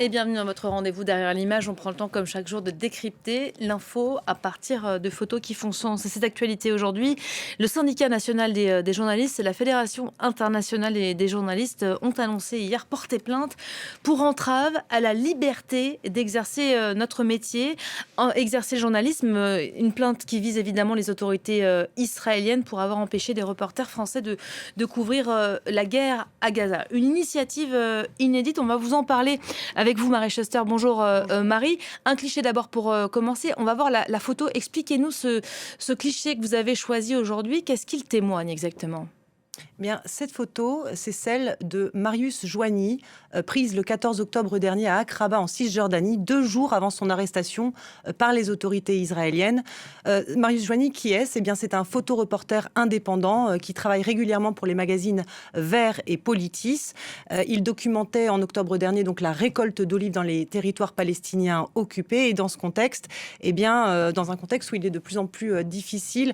Et bienvenue dans votre rendez-vous derrière l'image. On prend le temps, comme chaque jour, de décrypter l'info à partir de photos qui font sens. Et cette actualité aujourd'hui, le syndicat national des journalistes et la Fédération internationale des journalistes ont annoncé hier porter plainte pour entrave à la liberté d'exercer notre métier, exercer le journalisme. Une plainte qui vise évidemment les autorités israéliennes pour avoir empêché des reporters français de couvrir la guerre à Gaza. Une initiative inédite, on va vous en parler avec vous, Marie Schuster. Bonjour, Marie. Un cliché d'abord pour commencer. On va voir la photo. Expliquez-nous ce cliché que vous avez choisi aujourd'hui. Qu'est-ce qu'il témoigne exactement ? Bien, cette photo, c'est celle de Marius Joigny, prise le 14 octobre dernier à Aqraba en Cisjordanie, 2 jours avant son arrestation par les autorités israéliennes. Marius Joigny, qui est-ce ? Eh bien, c'est un photoreporter indépendant qui travaille régulièrement pour les magazines Vert et Politis. Il documentait en octobre dernier donc la récolte d'olives dans les territoires palestiniens occupés. Et dans ce contexte, eh bien, dans un contexte où il est de plus en plus difficile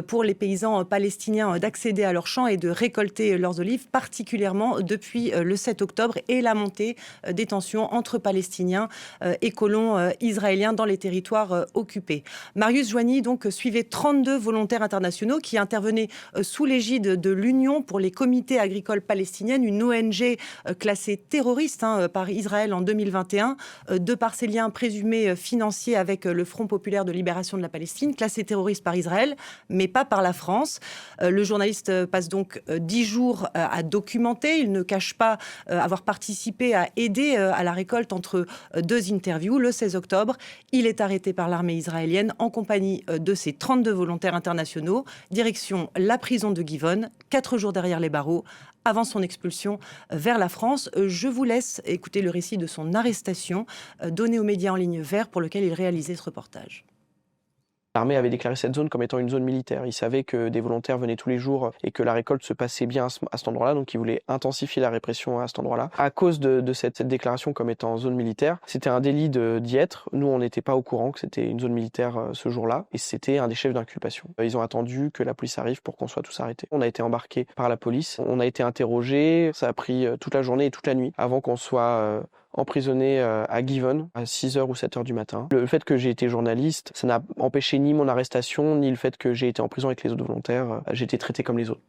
pour les paysans palestiniens d'accéder à leurs champs et de récolter leurs olives, particulièrement depuis le 7 octobre et la montée des tensions entre Palestiniens et colons israéliens dans les territoires occupés. Marius Joigny donc suivait 32 volontaires internationaux qui intervenaient sous l'égide de l'Union pour les comités agricoles palestiniennes, une ONG classée terroriste par Israël en 2021, de par ses liens présumés financiers avec le Front populaire de libération de la Palestine, classé terroriste par Israël, mais pas par la France. Le journaliste passe donc 10 jours à documenter. Il ne cache pas avoir participé à aider à la récolte entre 2 interviews. Le 16 octobre, il est arrêté par l'armée israélienne en compagnie de ses 32 volontaires internationaux. Direction la prison de Givon, 4 jours derrière les barreaux, avant son expulsion vers la France. Je vous laisse écouter le récit de son arrestation, donné aux médias en ligne Vert, pour lequel il réalisait ce reportage. L'armée avait déclaré cette zone comme étant une zone militaire. Ils savaient que des volontaires venaient tous les jours et que la récolte se passait bien à cet endroit-là, donc ils voulaient intensifier la répression à cet endroit-là. À cause de cette déclaration comme étant zone militaire, c'était un délit d'y être. Nous, on n'était pas au courant que c'était une zone militaire ce jour-là, et c'était un des chefs d'inculpation. Ils ont attendu que la police arrive pour qu'on soit tous arrêtés. On a été embarqués par la police, on a été interrogés, ça a pris toute la journée et toute la nuit avant qu'on soit emprisonné à Givon à 6h ou 7h du matin. Le fait que j'ai été journaliste, ça n'a empêché ni mon arrestation, ni le fait que j'ai été en prison avec les autres volontaires. J'ai été traité comme les autres.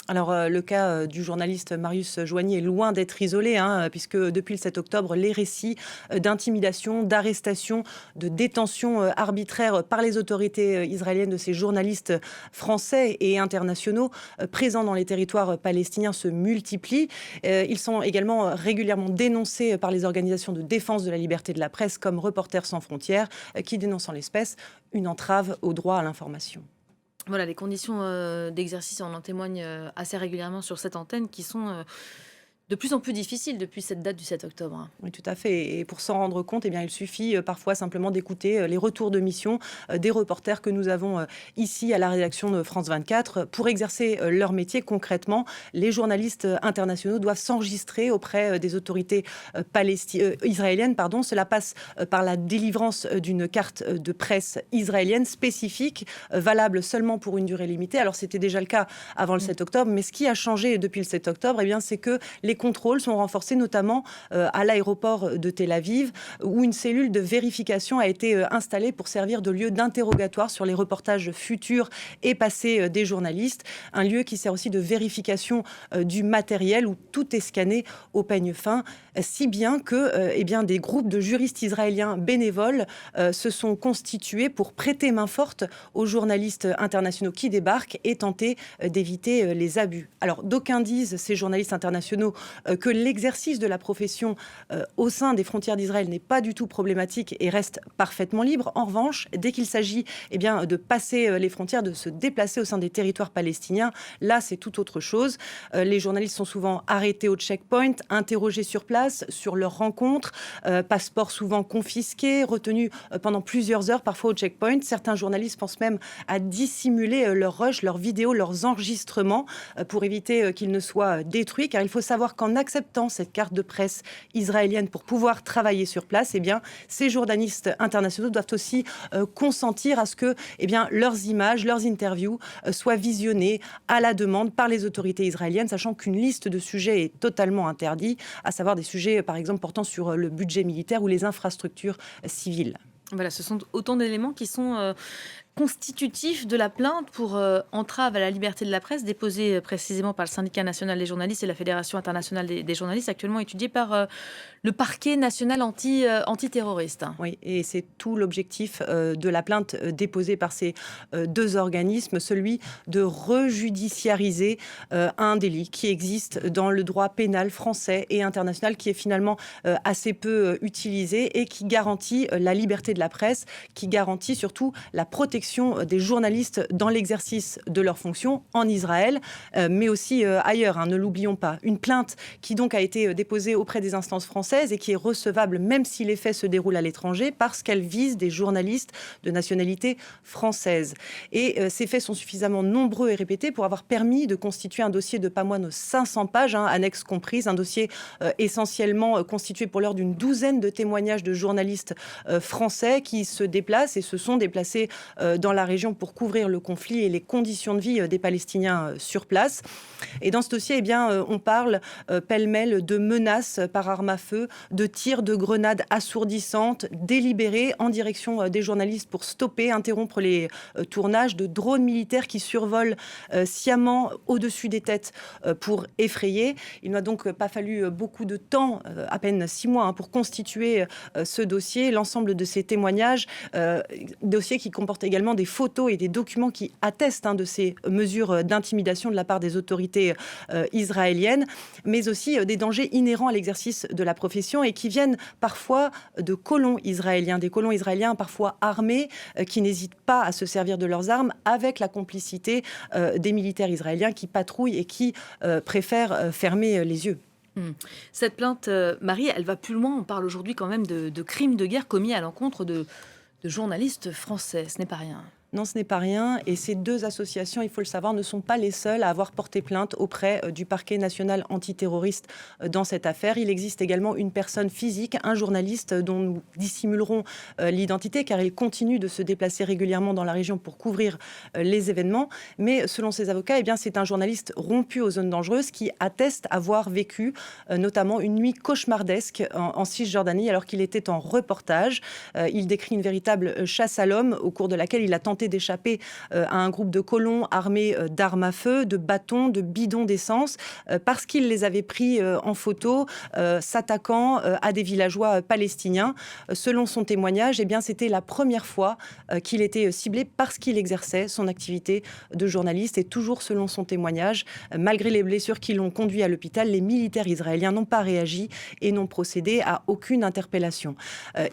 Alors, le cas du journaliste Marius Joigny est loin d'être isolé, puisque depuis le 7 octobre, les récits d'intimidation, d'arrestation, de détention arbitraire par les autorités israéliennes de ces journalistes français et internationaux présents dans les territoires palestiniens se multiplient. Ils sont également régulièrement dénoncés par les organisations de défense de la liberté de la presse, comme Reporters sans frontières, qui dénoncent en l'espèce une entrave au droit à l'information. Voilà, les conditions d'exercice, on en témoigne assez régulièrement sur cette antenne, qui sont de plus en plus difficiles depuis cette date du 7 octobre. Oui, tout à fait. Et pour s'en rendre compte, eh bien, il suffit parfois simplement d'écouter les retours de mission des reporters que nous avons ici à la rédaction de France 24. Pour exercer leur métier concrètement, les journalistes internationaux doivent s'enregistrer auprès des autorités israéliennes. Cela passe par la délivrance d'une carte de presse israélienne spécifique, valable seulement pour une durée limitée. Alors, c'était déjà le cas avant le 7 octobre, mais ce qui a changé depuis le 7 octobre, eh bien, c'est que les contrôles sont renforcés, notamment à l'aéroport de Tel Aviv, où une cellule de vérification a été installée pour servir de lieu d'interrogatoire sur les reportages futurs et passés des journalistes. Un lieu qui sert aussi de vérification du matériel, où tout est scanné au peigne fin, si bien que des groupes de juristes israéliens bénévoles se sont constitués pour prêter main forte aux journalistes internationaux qui débarquent et tenter d'éviter les abus. Alors, d'aucuns disent, ces journalistes internationaux, que l'exercice de la profession au sein des frontières d'Israël n'est pas du tout problématique et reste parfaitement libre. En revanche, dès qu'il s'agit de passer les frontières, de se déplacer au sein des territoires palestiniens, là, c'est tout autre chose. Les journalistes sont souvent arrêtés au checkpoint, interrogés sur place, sur leurs rencontres, passeports souvent confisqués, retenus pendant plusieurs heures, parfois au checkpoint. Certains journalistes pensent même à dissimuler leurs rushs, leurs vidéos, leurs enregistrements pour éviter qu'ils ne soient détruits, car il faut savoir qu'en acceptant cette carte de presse israélienne pour pouvoir travailler sur place, ces journalistes internationaux doivent aussi consentir à ce que leurs images, leurs interviews soient visionnées à la demande par les autorités israéliennes, sachant qu'une liste de sujets est totalement interdite, à savoir des sujets sujets, par exemple, portant sur le budget militaire ou les infrastructures civiles. Voilà, ce sont autant d'éléments qui sont constitutif de la plainte pour entrave à la liberté de la presse déposée précisément par le Syndicat national des journalistes et la Fédération internationale des journalistes, actuellement étudiée par le parquet national antiterroriste. Oui, et c'est tout l'objectif de la plainte déposée par ces deux organismes, celui de rejudiciariser un délit qui existe dans le droit pénal français et international, qui est finalement assez peu utilisé et qui garantit la liberté de la presse, qui garantit surtout la protection des journalistes dans l'exercice de leurs fonctions en Israël, mais aussi ailleurs, ne l'oublions pas. Une plainte qui donc a été déposée auprès des instances françaises et qui est recevable même si les faits se déroulent à l'étranger parce qu'elle vise des journalistes de nationalité française. Et ces faits sont suffisamment nombreux et répétés pour avoir permis de constituer un dossier de pas moins de 500 pages, annexes comprises, un dossier essentiellement constitué pour l'heure d'une douzaine de témoignages de journalistes français qui se déplacent et se sont déplacés dans la région pour couvrir le conflit et les conditions de vie des Palestiniens sur place. Et dans ce dossier, on parle pêle-mêle de menaces par arme à feu, de tirs de grenades assourdissantes, délibérés en direction des journalistes pour stopper, interrompre les tournages, de drones militaires qui survolent sciemment au-dessus des têtes pour effrayer. Il n'a donc pas fallu beaucoup de temps, à peine 6 mois, pour constituer ce dossier, l'ensemble de ces témoignages, dossier qui comporte également des photos et des documents qui attestent de ces mesures d'intimidation de la part des autorités israéliennes, mais aussi des dangers inhérents à l'exercice de la profession et qui viennent parfois de colons israéliens, des colons israéliens parfois armés qui n'hésitent pas à se servir de leurs armes avec la complicité des militaires israéliens qui patrouillent et qui préfèrent fermer les yeux. Cette plainte, Marie, elle va plus loin. On parle aujourd'hui quand même de crimes de guerre commis à l'encontre de journalistes français. Ce n'est pas rien. Non, ce n'est pas rien. Et ces deux associations, il faut le savoir, ne sont pas les seules à avoir porté plainte auprès du parquet national antiterroriste dans cette affaire. Il existe également une personne physique, un journaliste dont nous dissimulerons l'identité car il continue de se déplacer régulièrement dans la région pour couvrir les événements. Mais selon ses avocats, c'est un journaliste rompu aux zones dangereuses qui atteste avoir vécu notamment une nuit cauchemardesque en Cisjordanie alors qu'il était en reportage. Il décrit une véritable chasse à l'homme au cours de laquelle il a tenté d'échapper à un groupe de colons armés d'armes à feu, de bâtons, de bidons d'essence, parce qu'il les avait pris en photo, s'attaquant à des villageois palestiniens. Selon son témoignage, c'était la première fois qu'il était ciblé parce qu'il exerçait son activité de journaliste. Et toujours selon son témoignage, malgré les blessures qui l'ont conduit à l'hôpital, les militaires israéliens n'ont pas réagi et n'ont procédé à aucune interpellation.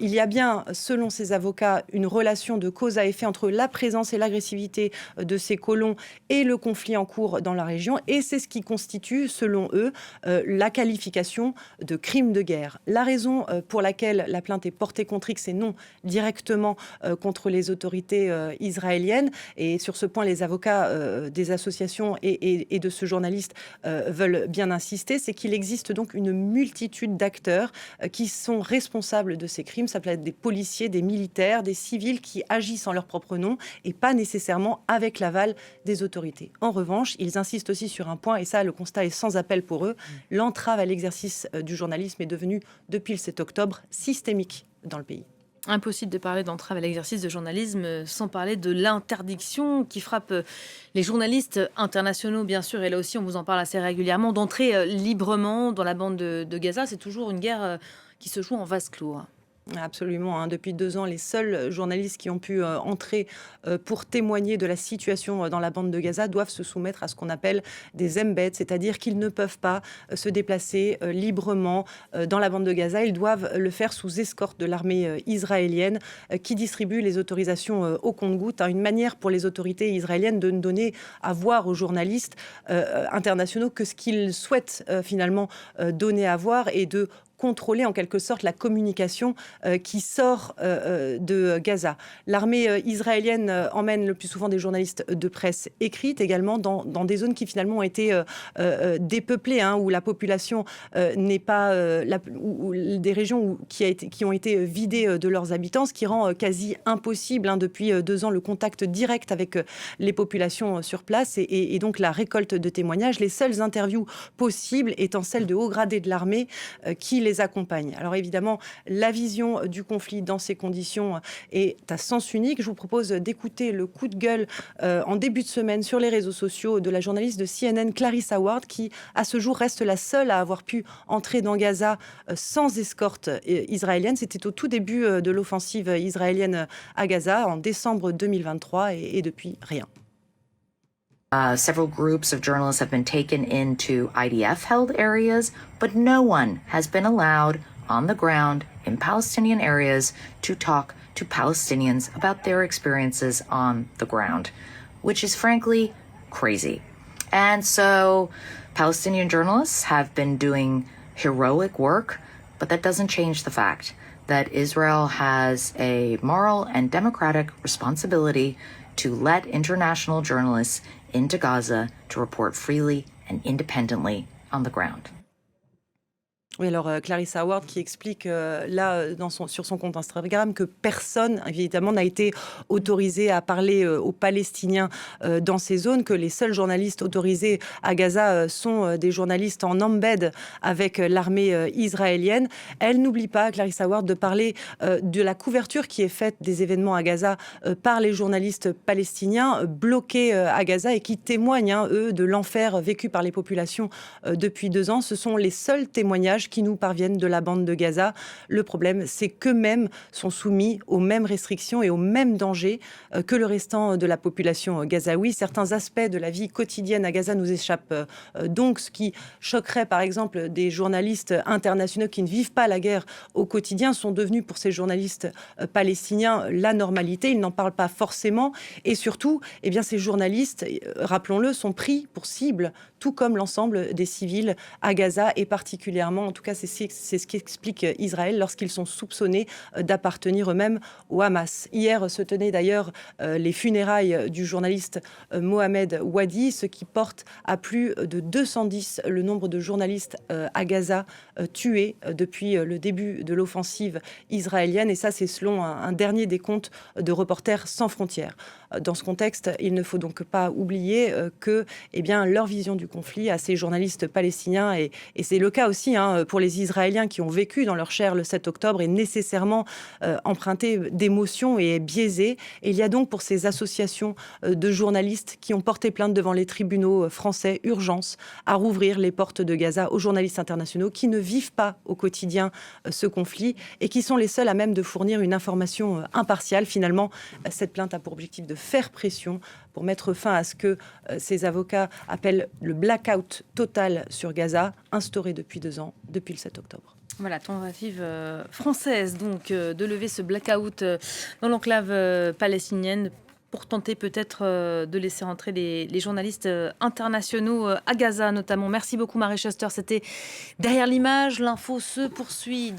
Il y a bien, selon ses avocats, une relation de cause à effet entre la présence et l'agressivité de ces colons et le conflit en cours dans la région. Et c'est ce qui constitue, selon eux, la qualification de crime de guerre. La raison pour laquelle la plainte est portée contre X et non directement contre les autorités israéliennes. Et sur ce point, les avocats des associations et de ce journaliste veulent bien insister, c'est qu'il existe donc une multitude d'acteurs qui sont responsables de ces crimes. Ça peut être des policiers, des militaires, des civils qui agissent en leur propre nom et pas nécessairement avec l'aval des autorités. En revanche, ils insistent aussi sur un point, et ça, le constat est sans appel pour eux, l'entrave à l'exercice du journalisme est devenue, depuis le 7 octobre, systémique dans le pays. Impossible de parler d'entrave à l'exercice de journalisme sans parler de l'interdiction qui frappe les journalistes internationaux, bien sûr, et là aussi on vous en parle assez régulièrement, d'entrer librement dans la bande de Gaza. C'est toujours une guerre qui se joue en vase clos. Absolument. Depuis 2 ans, les seuls journalistes qui ont pu entrer pour témoigner de la situation dans la bande de Gaza doivent se soumettre à ce qu'on appelle des embeds, c'est-à-dire qu'ils ne peuvent pas se déplacer librement dans la bande de Gaza. Ils doivent le faire sous escorte de l'armée israélienne qui distribue les autorisations au compte-gouttes. Une manière pour les autorités israéliennes de ne donner à voir aux journalistes internationaux que ce qu'ils souhaitent finalement donner à voir et de contrôler en quelque sorte la communication qui sort de Gaza. L'armée israélienne emmène le plus souvent des journalistes de presse écrite également dans des zones qui finalement ont été dépeuplées, où la population n'est pas... ou des régions qui ont été vidées de leurs habitants, ce qui rend quasi impossible depuis 2 ans le contact direct avec les populations sur place et donc la récolte de témoignages. Les seules interviews possibles étant celles de hauts gradés de l'armée qui les les accompagne. Alors évidemment, la vision du conflit dans ces conditions est à sens unique. Je vous propose d'écouter le coup de gueule en début de semaine sur les réseaux sociaux de la journaliste de CNN Clarissa Ward, qui à ce jour reste la seule à avoir pu entrer dans Gaza sans escorte israélienne. C'était au tout début de l'offensive israélienne à Gaza en décembre 2023 et depuis rien. Several groups of journalists have been taken into IDF-held areas, but no one has been allowed on the ground in Palestinian areas to talk to Palestinians about their experiences on the ground, which is frankly crazy. And so Palestinian journalists have been doing heroic work, but that doesn't change the fact that Israel has a moral and democratic responsibility to let international journalists into Gaza to report freely and independently on the ground. Oui, alors Clarissa Ward qui explique là sur son compte Instagram que personne évidemment n'a été autorisé à parler aux Palestiniens dans ces zones, que les seuls journalistes autorisés à Gaza sont des journalistes en embed avec l'armée israélienne. Elle n'oublie pas, Clarissa Ward, de parler de la couverture qui est faite des événements à Gaza par les journalistes palestiniens bloqués à Gaza et qui témoignent, eux, de l'enfer vécu par les populations depuis 2 ans. Ce sont les seuls témoignages qui nous parviennent de la bande de Gaza. Le problème, c'est qu'eux-mêmes sont soumis aux mêmes restrictions et aux mêmes dangers que le restant de la population gazaoui. Certains aspects de la vie quotidienne à Gaza nous échappent donc, ce qui choquerait par exemple des journalistes internationaux qui ne vivent pas la guerre au quotidien sont devenus pour ces journalistes palestiniens la normalité. Ils n'en parlent pas forcément et surtout, eh bien, ces journalistes, rappelons-le, sont pris pour cible, tout comme l'ensemble des civils à Gaza et particulièrement, en tout cas, c'est ce qu'explique Israël lorsqu'ils sont soupçonnés d'appartenir eux-mêmes au Hamas. Hier se tenaient d'ailleurs les funérailles du journaliste Mohamed Wadi, ce qui porte à plus de 210 le nombre de journalistes à Gaza tués depuis le début de l'offensive israélienne. Et ça, c'est selon un dernier décompte de Reporters sans frontières. Dans ce contexte, il ne faut donc pas oublier que leur vision du conflit à ces journalistes palestiniens, et c'est le cas aussi pour les Israéliens qui ont vécu dans leur chair le 7 octobre, est nécessairement emprunté d'émotions et biaisé. Et il y a donc pour ces associations de journalistes qui ont porté plainte devant les tribunaux français urgence à rouvrir les portes de Gaza aux journalistes internationaux qui ne vivent pas au quotidien ce conflit et qui sont les seuls à même de fournir une information impartiale. Finalement, cette plainte a pour objectif de faire pression pour mettre fin à ce que ces avocats appellent le blackout total sur Gaza, instauré depuis 2 ans, depuis le 7 octobre. Voilà, tentative française donc de lever ce blackout dans l'enclave palestinienne pour tenter peut-être de laisser entrer les journalistes internationaux à Gaza notamment. Merci beaucoup Marie Schuster, c'était Derrière l'image. L'info se poursuit.